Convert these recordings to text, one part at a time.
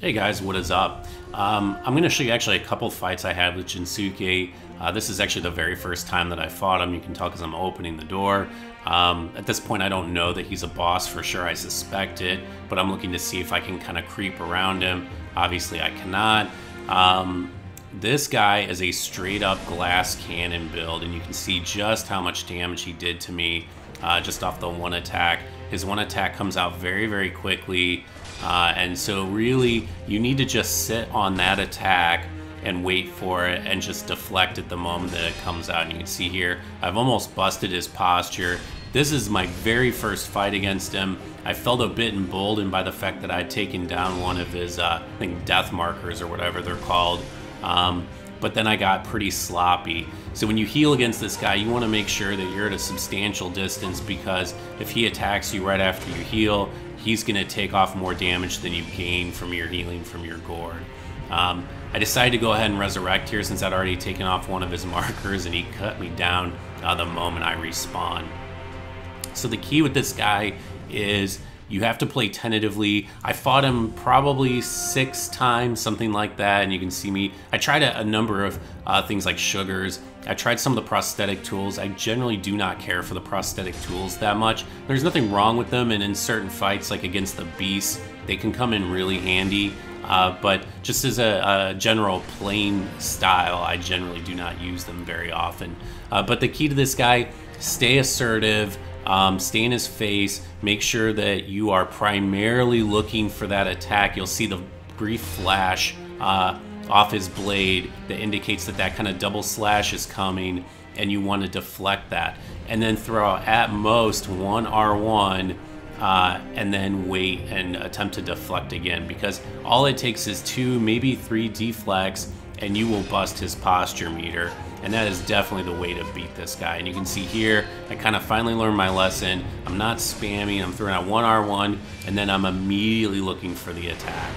Hey guys, what is up? I'm going to show you actually a couple fights I had with Jinsuke. This is actually the very first time that I fought him. You can tell because I'm opening the door. At this point I don't know that he's a boss for sure, I suspect it, but I'm looking to see if I can kind of creep around him. Obviously I cannot. This guy is a straight up glass cannon build, and you can see just how much damage he did to me just off the one attack. His one attack comes out very, very quickly. And so really you need to just sit on that attack and wait for it and just deflect at the moment that it comes out. And you can see here, I've almost busted his posture. This is my very first fight against him. I felt a bit emboldened by the fact that I'd taken down one of his, I think, death markers or whatever they're called. But then I got pretty sloppy. So when you heal against this guy, you want to make sure that you're at a substantial distance, because if he attacks you right after you heal, he's going to take off more damage than you gain from your healing from your gourd. I decided to go ahead and resurrect here since I'd already taken off one of his markers and he cut me down the moment I respawn. So the key with this guy is you have to play tentatively. I fought him probably 6 times, something like that, and you can see me. I tried a number of things like sugars. I tried some of the prosthetic tools. I generally do not care for the prosthetic tools that much. There's nothing wrong with them, and in certain fights, like against the beasts, they can come in really handy. But just as a general playing style, I generally do not use them very often. But the key to this guy, stay assertive. Stay in his face, make sure that you are primarily looking for that attack. You'll see the brief flash off his blade that indicates that that kind of double slash is coming, and you want to deflect that. And then throw out at most one R1 and then wait and attempt to deflect again, because all it takes is 2, maybe 3 deflects and you will bust his posture meter. And that is definitely the way to beat this guy. And you can see here, I kind of finally learned my lesson. I'm not spamming, I'm throwing out 1 R1, and then I'm immediately looking for the attack.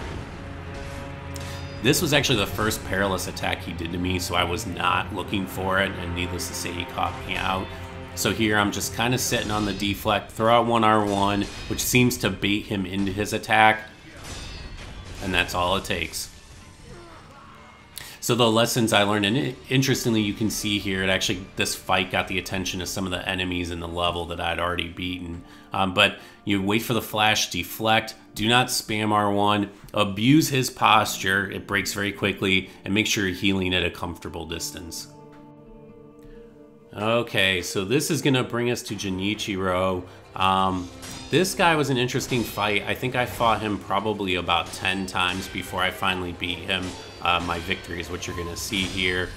This was actually the first perilous attack he did to me, so I was not looking for it, and needless to say, he caught me out. So here I'm just kind of sitting on the deflect, throw out 1 R1, which seems to bait him into his attack, and that's all it takes. So the lessons I learned, and interestingly, you can see here, it actually, this fight got the attention of some of the enemies in the level that I'd already beaten. But you wait for the flash, deflect, do not spam R1, abuse his posture, it breaks very quickly, and make sure you're healing at a comfortable distance. Okay, so this is gonna bring us to Genichiro. This guy was an interesting fight. I think I fought him probably about 10 times before I finally beat him. My victory is what you're gonna see here.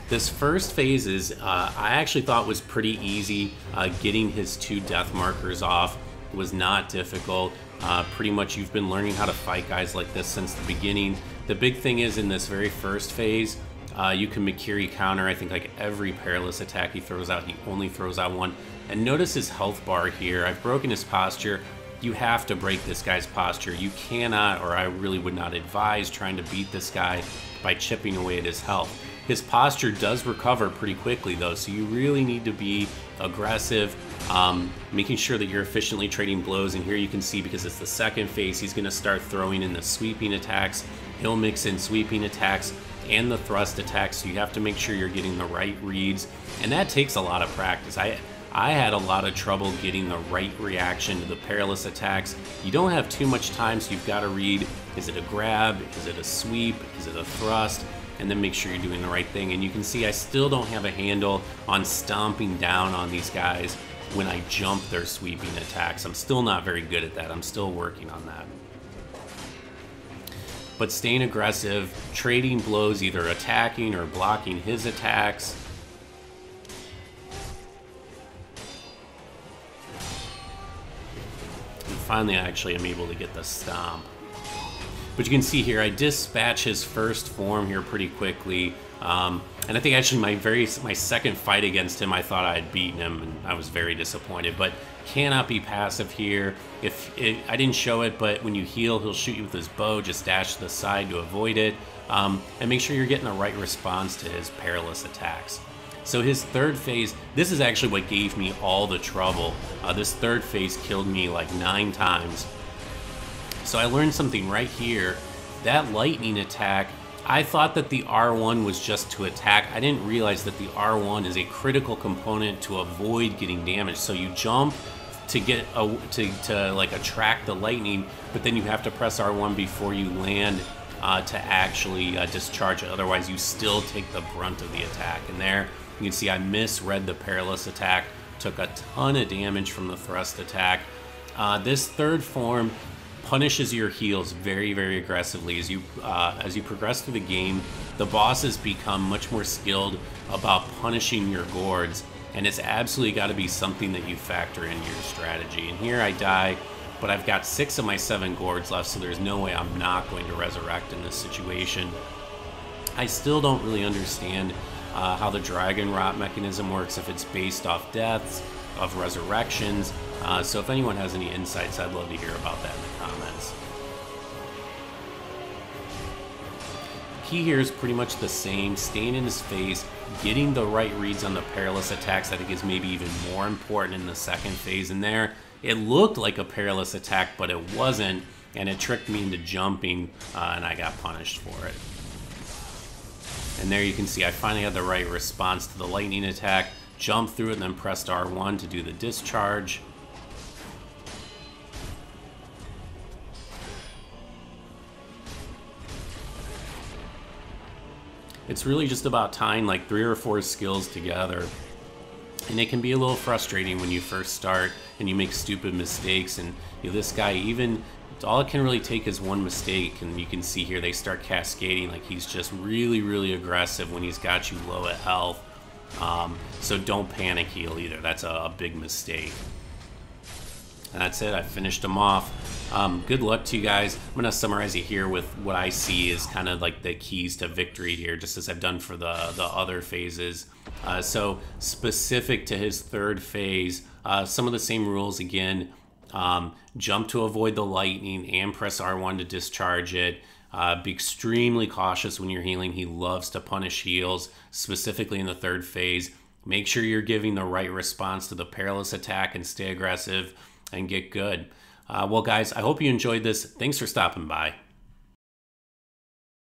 This first phase is, I actually thought was pretty easy. Getting his 2 death markers off was not difficult. Pretty much you've been learning how to fight guys like this since the beginning. The big thing is in this very first phase, you can Mikiri counter, I think, like every perilous attack he throws out. He only throws out 1. And notice his health bar here. I've broken his posture. You have to break this guy's posture. You cannot, or I really would not advise trying to beat this guy by chipping away at his health. His posture does recover pretty quickly though, so you really need to be aggressive, making sure that you're efficiently trading blows. And here you can see, because it's the second phase, he's gonna start throwing in the sweeping attacks. He'll mix in sweeping attacks and the thrust attacks, so you have to make sure you're getting the right reads, and that takes a lot of practice. I had a lot of trouble getting the right reaction to the perilous attacks. You don't have too much time, so you've got to read, is it a grab, is it a sweep, is it a thrust, and then make sure you're doing the right thing. And you can see I still don't have a handle on stomping down on these guys when I jump their sweeping attacks. I'm still not very good at that. I'm still working on that. But staying aggressive, trading blows, either attacking or blocking his attacks. And finally, I actually am able to get the stomp. But you can see here, I dispatch his first form here pretty quickly. And I think actually my second fight against him, I thought I had beaten him, and I was very disappointed. But cannot be passive here. I didn't show it, but when you heal, he'll shoot you with his bow. Just dash to the side to avoid it. And make sure you're getting the right response to his perilous attacks. So his third phase, this is actually what gave me all the trouble. This third phase killed me like 9 times. So I learned something right here that lightning attack, I thought that the R1 was just to attack. I didn't realize that the R1 is a critical component to avoid getting damaged. So you jump to get to like attract the lightning, but then you have to press R1 before you land to actually discharge it. Otherwise, you still take the brunt of the attack. And there you can see I misread the perilous attack, took a ton of damage from the thrust attack. This third form punishes your heals very, very aggressively. As you progress through the game, the bosses become much more skilled about punishing your gourds, and it's absolutely got to be something that you factor into your strategy. And here I die, but I've got 6 of my 7 gourds left, so there's no way I'm not going to resurrect in this situation. I still don't really understand how the dragon rot mechanism works, if it's based off deaths, of resurrections. So if anyone has any insights, I'd love to hear about that in the comments. Key here is pretty much the same, staying in his face, getting the right reads on the perilous attacks. I think is maybe even more important in the second phase. And there, it looked like a perilous attack, but it wasn't, and it tricked me into jumping, and I got punished for it. And there you can see I finally had the right response to the lightning attack, jumped through it, and then pressed R1 to do the discharge. It's really just about tying like 3 or 4 skills together. And it can be a little frustrating when you first start and you make stupid mistakes. And you know, this guy, even all it can really take is one mistake, and you can see here they start cascading. Like, he's just really, really aggressive when he's got you low at health. So don't panic heal either. That's a big mistake. And that's it. I finished him off. Good luck to you guys. I'm going to summarize it here with what I see is kind of like the keys to victory here, just as I've done for the other phases. So specific to his third phase, some of the same rules again. Jump to avoid the lightning and press R1 to discharge it. Be extremely cautious when you're healing. He loves to punish heals, specifically in the third phase. Make sure you're giving the right response to the perilous attack and stay aggressive and get good. Well, guys, I hope you enjoyed this. Thanks for stopping by.